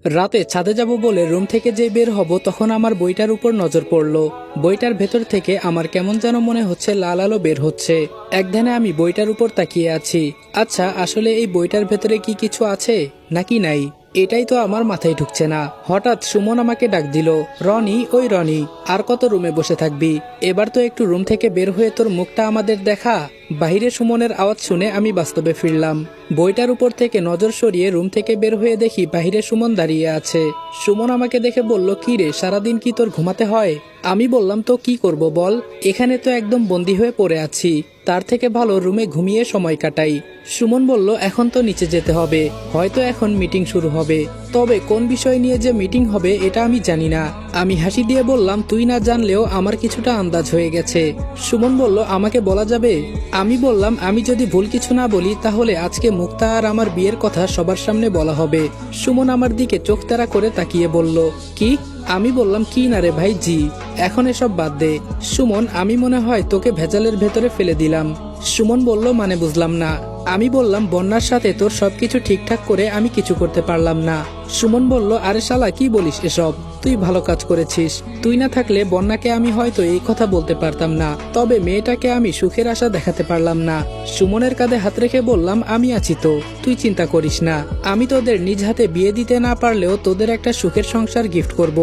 রাতে ছাদে যাব বলে রুম থেকে যে বের হব তখন আমার বইটার উপর নজর পড়ল। বইটার ভেতর থেকে আমার কেমন যেন মনে হচ্ছে লাল আলো বের হচ্ছে। একধানে আমি বইটার উপর তাকিয়ে আছি। আচ্ছা, আসলে এই বইটার ভেতরে কি কিছু আছে নাকি নাই, এটাই তো আমার মাথায় ঢুকছে না। হঠাৎ সুমন আমাকে ডাক দিল, রনি, ওই রনি, আর কত রুমে বসে থাকবি? এবার তো একটু রুম থেকে বের হয়ে তোর মুখটা আমাদের দেখা। বাহিরে সুমনের আওয়াজ শুনে আমি বাস্তবে ফিরলাম। বইটার উপর থেকে নজর সরিয়ে রুম থেকে বের হয়ে দেখি বাহিরে সুমন দাঁড়িয়ে আছে। সুমন আমাকে দেখে বলল, কি রে, সারাদিন কি তোর ঘুমাতে হয়? আমি বললাম, তো কি করব বল, এখানে তো একদম বন্দি হয়ে পড়ে আছি, তার থেকে ভালো রুমে ঘুমিয়ে সময় কাটাই। সুমন বলল, এখন তো নিচে যেতে হবে, হয়তো এখন মিটিং শুরু হবে, তবে কোন বিষয় নিয়ে যে মিটিং হবে এটা আমি জানি না। আমি হাসি দিয়ে বললাম, তুই না জানলেও আমার কিছুটা আন্দাজ হয়ে গেছে। সুমন বলল, আমাকে বলা যাবে? আমি বললাম, আমি যদি ভুল কিছু না বলি তাহলে আজকে মুক্তা আর আমার বিয়ের কথা সবার সামনে বলা হবে। সুমন আমার দিকে চোখ তারা করে তাকিয়ে বলল, কি? আমি বললাম, কি না রে ভাই, জি। এখন এসব বাদ দে। সুমন, আমি মনে হয় তোকে ভেজালের ভেতরে ফেলে দিলাম। সুমন বলল, মানে বুঝলাম না। আমি বললাম, বন্যার সাথে তোর সবকিছু ঠিকঠাক করে আমি কিছু করতে পারলাম না। সুমন বলল, আরে শালা, কি বলিস এসব? তুই ভালো কাজ করেছিস। তুই না থাকলে বন্যাকে আমি হয়তো এই কথা বলতে পারতাম না, তবে মেয়েটাকে আমি সুখের আশা দেখাতে পারলাম না। সুমনের কাঁধে হাত রেখে বললাম, আমি আছি তো, তুই চিন্তা করিস না। আমি তোদের নিজ হাতে বিয়ে দিতে না পারলেও তোদের একটা সুখের সংসার গিফট করব।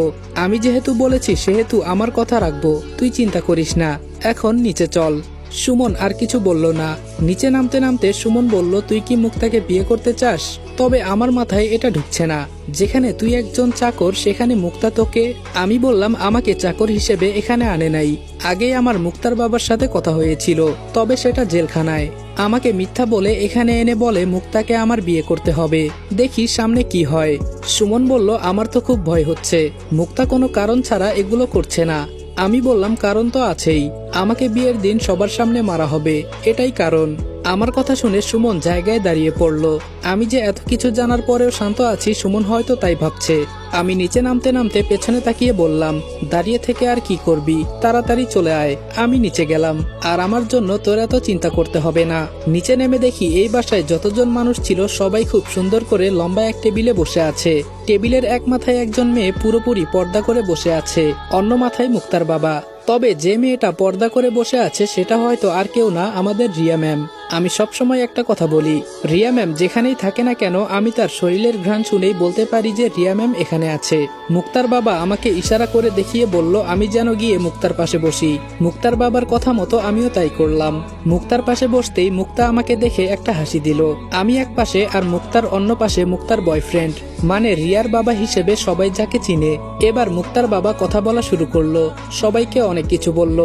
আমি যেহেতু বলেছি সেহেতু আমার কথা রাখবো, তুই চিন্তা করিস না। এখন নিচে চল। সুমন আর কিছু বলল না। নিচে নামতে নামতে সুমন বলল, তুই কি মুক্তাকে বিয়ে করতে চাস? তবে আমার মাথায় এটা ঢুকছে না, যেখানে তুই একজন চাকর সেখানে মুক্তা তোকে। আমি বললাম, আমাকে চাকর হিসেবে এখানে আনে নাই, আগেই আমার মুক্তার বাবার সাথে কথা হয়েছিল, তবে সেটা জেলখানায়। আমাকে মিথ্যা বলে এখানে এনে বলে মুক্তাকে আমার বিয়ে করতে হবে, দেখি সামনে কি হয়। সুমন বলল, আমার তো খুব ভয় হচ্ছে, মুক্তা কোনো কারণ ছাড়া এগুলো করছে না। আমি বললাম, কারণ তো আছেই, আমাকে বিয়ের দিন সবার সামনে মারা হবে, এটাই কারণ। আমার কথা শুনে সুমন জায়গায় দাঁড়িয়ে পড়ল। আমি যে এত কিছু জানার পরেও শান্ত আছি, সুমন হয়তো তাই ভাবছে। আমি নিচে নামতে নামতে পেছনে তাকিয়ে বললাম, দাঁড়িয়ে থেকে আর কি করবি, তাড়াতাড়ি চলে আয়। আমি নিচে গেলাম, আর আমার জন্য তোর এত চিন্তা করতে হবে না। নিচে নেমে দেখি এই বাসায় যতজন মানুষ ছিল সবাই খুব সুন্দর করে লম্বা এক টেবিলে বসে আছে। টেবিলের এক মাথায় একজন মেয়ে পুরোপুরি পর্দা করে বসে আছে, অন্য মাথায় মুক্তার বাবা। তবে যে মেয়েটা পর্দা করে বসে আছে সেটা হয়তো আর কেউ না, আমাদের রিয়া ম্যাম। আমি সবসময় একটা কথা বলি, রিয়া ম্যাম যেখানেই থাকে না কেন আমি তার শরীরের ঘ্রাণ শুনেই বলতে পারি যে রিয়া ম্যাম এখানে আছে। মুক্তার বাবা আমাকে ইশারা করে দেখিয়ে বলল আমি যেন গিয়ে মুক্তার পাশে বসি। মুক্তার বাবার কথা মতো আমিও তাই করলাম। মুক্তার পাশে বসতেই মুক্তা আমাকে দেখে একটা হাসি দিল। আমি এক পাশে আর মুক্তার অন্য পাশে মুক্তার বয়ফ্রেন্ড, মানে রিয়ার বাবা হিসেবে সবাই যাকে চিনে। এবার মুক্তার বাবা কথা বলা শুরু করলো, সবাইকে অনেক কিছু বলল,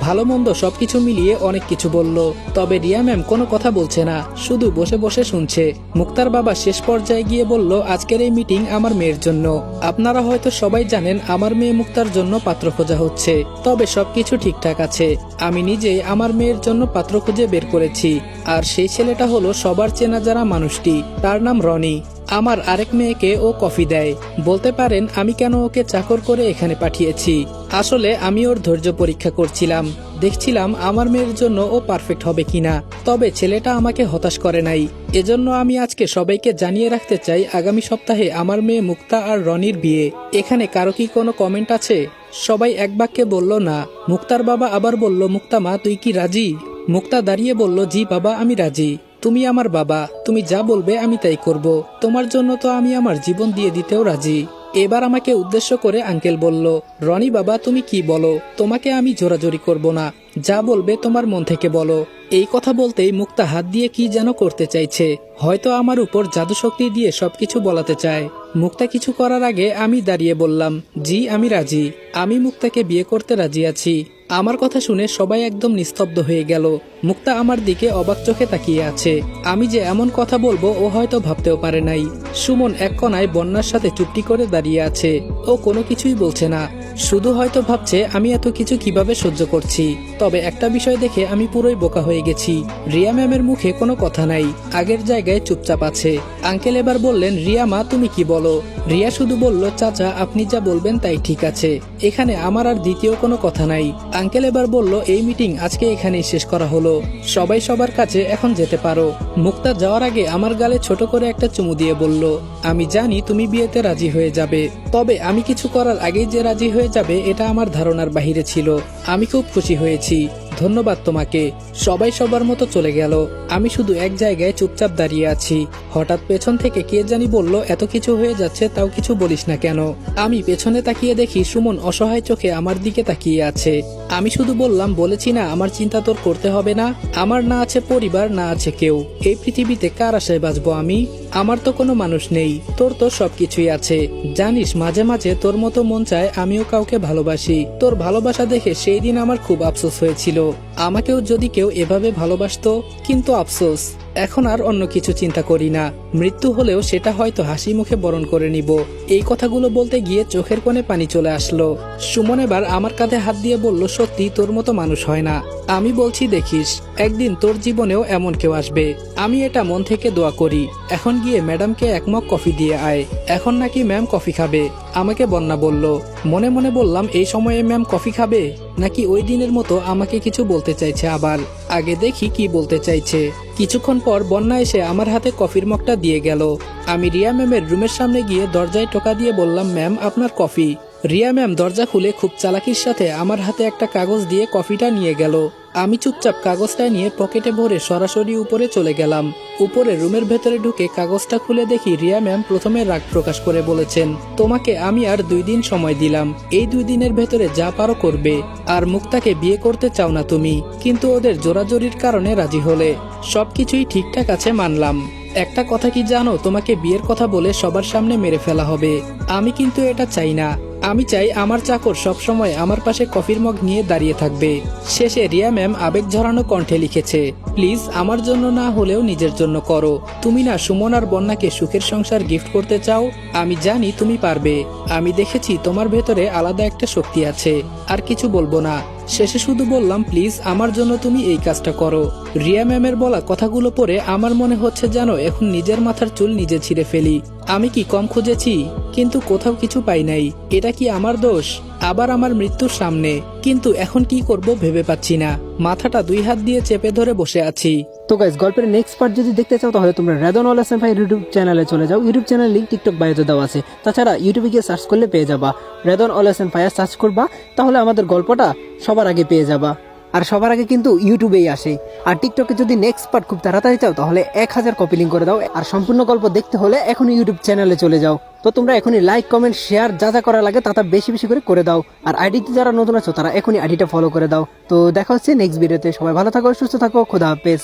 ভালো মন্দ সবকিছু মিলিয়ে অনেক কিছু বলল। তবে রিয়া ম্যাম কোনো কথা বলছে না, শুধু বসে বসে শুনছে। মুক্তার বাবা শেষ পর্যায়ে গিয়ে বলল, আজকের এই মিটিং আমার মেয়ের জন্য। আপনারা হয়তো সবাই জানেন আমার মেয়ে মুক্তার জন্য পাত্র খোঁজা হচ্ছে, তবে সবকিছু ঠিকঠাক আছে। আমি নিজেই আমার মেয়ের জন্য পাত্র খুঁজে বের করেছি, আর সেই ছেলেটা হলো সবার চেনা যারা মানুষটি, তার নাম রনি। আমার আরেক মেয়েকে ও কফি দেয়। বলতে পারেন আমি কেন ওকে চাকর করে এখানে পাঠিয়েছি। আসলে আমি ওর ধৈর্য পরীক্ষা করছিলাম, দেখছিলাম আমার মেয়ের জন্য ও পারফেক্ট হবে কিনা। তবে ছেলেটা আমাকে হতাশ করে নাই। এজন্য আমি আজকে সবাইকে জানিয়ে রাখতে চাই, আগামী সপ্তাহে আমার মেয়ে মুক্তা আর রনির বিয়ে। এখানে কারো কি কোনো কমেন্ট আছে? সবাই এক বাক্যে বলল না। মুক্তার বাবা আবার বলল, মুক্তা মা, তুই কি রাজি? মুক্তা দাঁড়িয়ে বলল, জি বাবা, আমি রাজি। তুমি আমার বাবা, তুমি যা বলবে আমি তাই করব। তোমার জন্য তো আমি আমার জীবন দিয়ে দিতেও রাজি। এবার আমাকে উদ্দেশ্য করে আঙ্কেল বলল, রনি বাবা, তুমি কি বলো? তোমাকে আমি জোরাজোরি করব না, যা বলবে তোমার মন থেকে বলো। এই কথা বলতেই মুক্তা হাত দিয়ে কি যেন করতে চাইছে, হয়তো আমার উপর জাদু শক্তি দিয়ে সবকিছু বলাতে চায়। মুক্তা কিছু করার আগে আমি দাঁড়িয়ে বললাম, জি আমি রাজি, আমি মুক্তাকে বিয়ে করতে রাজি আছি। আমার কথা শুনে সবাই একদম নিস্তব্ধ হয়ে গেল। মুক্তা আমার দিকে অবাক চোখে তাকিয়ে আছে। আমি যে এমন কথা বলবো ও হয়তো ভাবতেও পারে নাই। সুমন এক কোনায় বন্যার সাথে চুপটি করে দাঁড়িয়ে আছে, ও কোনো কিছুই বলছে না, শুধু হয়তো ভাবছে আমি এত কিছু কিভাবে সহ্য করছি। তবে একটা বিষয় দেখে আমি পুরোই বোকা হয়ে গেছি, রিয়া ম্যামের মুখে কোনো কথা নাই, আগের জায়গায় চুপচাপ আছে। আঙ্কেল এবার বললেন, রিয়া মা, তুমি কি বলো? রিয়া শুধু বলল, চাচা আপনি যা বলবেন তাই ঠিক আছে, এখানে আমার আর দ্বিতীয় কোনো কথা নাই। আঙ্কেল এবার বলল, এই মিটিং আজকে এখানেই শেষ করা হলো, সবাই সবার কাছে এখন যেতে পারো। মুক্তা যাওয়ার আগে আমার গালে ছোট করে একটা চুমু দিয়ে বলল, আমি জানি তুমি বিয়েতে রাজি হয়ে যাবে, তবে আমি কিছু করার আগেই যে রাজি হয়ে যাবে এটা আমার ধারণার বাহিরে ছিল। আমি খুব খুশি হয়েছি, ধন্যবাদ তোমাকে। সবাই সবার মতো চলে গেল, আমি শুধু এক জায়গায় চুপচাপ দাঁড়িয়ে আছি। হঠাৎ পেছন থেকে কে জানি বলল, এত কিছু হয়ে যাচ্ছে তাও কিছু বলিস না কেন? আমি পেছনে তাকিয়ে দেখি সুমন অসহায় চোখে আমার দিকে তাকিয়ে আছে। আমি শুধু বললাম, বলেছি না আমার চিন্তা তোর করতে হবে না, আমার না আছে পরিবার, না আছে কেউ, এই পৃথিবীতে কার আশায় বাঁচবো আমি? আমার তো কোনো মানুষ নেই, তোর তো সবকিছুই আছে। জানিস মাঝে মাঝে তোর মতো মন চায় আমিও কাউকে ভালোবাসি। তোর ভালোবাসা দেখে সেই দিন আমার খুব আফসোস হয়েছিল, আমাকেও যদি কেউ এভাবে ভালোবাসতো। কিন্তু আফসোস, এখন আর অন্য কিছু চিন্তা করি না, মৃত্যু হলেও সেটা হয়তো হাসি মুখে বরণ করে নিব। এই কথাগুলো বলতে গিয়ে চোখের কোণে পানি চলে আসলো। সুমন এবার আমার কাঁধে হাত দিয়ে বলল, সত্যি তোর মতো মানুষ হয় না। আমি বলছি, দেখিস একদিন তোর জীবনেও এমন কেউ আসবে, আমি এটা মন থেকে দোয়া করি। এখন গিয়ে ম্যাডামকে এক মগ কফি দিয়ে আয়, এখন নাকি ম্যাম কফি খাবে। আমাকে বন্যা বলল। মনে মনে বললাম, এই সময়ে ম্যাম কফি খাবে, নাকি ওই দিনের মতো আমাকে কিছু বলতে চাইছে আবার? আগে দেখি কি বলতে চাইছে। কিছুক্ষণ পর বন্যা এসে আমার হাতে কফির মগটা দিয়ে গেল। আমি রিয়া ম্যামের রুমের সামনে গিয়ে দরজায় টোকা দিয়ে বললাম, ম্যাম আপনার কফি। রিয়া ম্যাম দরজা খুলে খুব চালাকির সাথে আমার হাতে একটা কাগজ দিয়ে কফিটা নিয়ে গেল। আমি চুপচাপ কাগজটা নিয়ে পকেটে ভরে সরাসরি উপরে চলে গেলাম। উপরে রুমের ভেতরে ঢুকে কাগজটা খুলে দেখি রিয়া ম্যাম প্রথমে রাগ প্রকাশ করে বলেছেন, তোমাকে আমি আর 2 দিন সময় দিলাম, এই 2 দিনের ভেতরে যা পারো করবে। আর মুক্তাকে বিয়ে করতে চাও না তুমি, কিন্তু ওদের জোরাজোরির কারণে রাজি হলে। সবকিছুই ঠিকঠাক আছে মানলাম, একটা কথা কি জানো, তোমাকে বিয়ের কথা বলে সবার সামনে মেরে ফেলা হবে। আমি কিন্তু এটা চাই না, আমি চাই আমার চাকর সবসময় আমার পাশে কফির মগ নিয়ে দাঁড়িয়ে থাকবে। শেষে রিয়া ম্যাম আবেগ ঝরানো কণ্ঠে লিখেছে, প্লিজ আমার জন্য না হলেও নিজের জন্য করো। তুমি না সুমন আর বন্যাকে সুখের সংসার গিফট করতে চাও, আমি জানি তুমি পারবে। আমি দেখেছি তোমার ভেতরে আলাদা একটা শক্তি আছে। আর কিছু বলবো না, শেষে শুধু বললাম, প্লিজ আমার জন্য তুমি এই কাজটা করো। রিয়া ম্যামের বলা কথাগুলো পরে আমার মনে হচ্ছে যেন এখন নিজের মাথার চুল নিজে ছিঁড়ে ফেলি। আমি কি কম খুঁজেছি, কিন্তু কোথাও কিছু পাই নাই। এটা কি আমার দোষ? আবার আমার মৃত্যুর সামনে, কিন্তু এখন কি করব ভেবে পাচ্ছি না। মাথাটা 2 হাত দিয়ে চেপে ধরে বসে আছি। তো গাইস, গল্পের নেক্সট পার্ট যদি দেখতে চাও তাহলে তোমরা রেদন অল এসএম ভাই ইউটিউব চ্যানেলে চলে যাও। ইউটিউব চ্যানেল লিংক টিকটক বায়োতে দেওয়া আছে। তাছাড়া ইউটিউবে গিয়ে সার্চ করলে পেয়ে যাবা, রেদন অল এসএম ভাই সার্চ করবা, তাহলে আমাদের গল্পটা সবার আগে পেয়ে যাবা। আর সবার আগে কিন্তু ইউটিউবেই আসে। আর টিকটকে যদি নেক্সট পার্ট খুব তাড়াতাড়ি চাও তাহলে 1000 কপি লিঙ্ক করে দাও। আর সম্পূর্ণ গল্প দেখতে হলে এখনই ইউটিউব চ্যানেলে চলে যাও। তো তোমরা এখনই লাইক, কমেন্ট, শেয়ার যা যা করা লাগে তা বেশি বেশি করে দাও। আর আইডিতে যারা নতুন আছো তারা এখনই আইডিটা ফলো করে দাও। তো দেখা হচ্ছে নেক্সট ভিডিওতে। সবাই ভালো থাকো, সুস্থ থাকো, খোদা হাফেজ।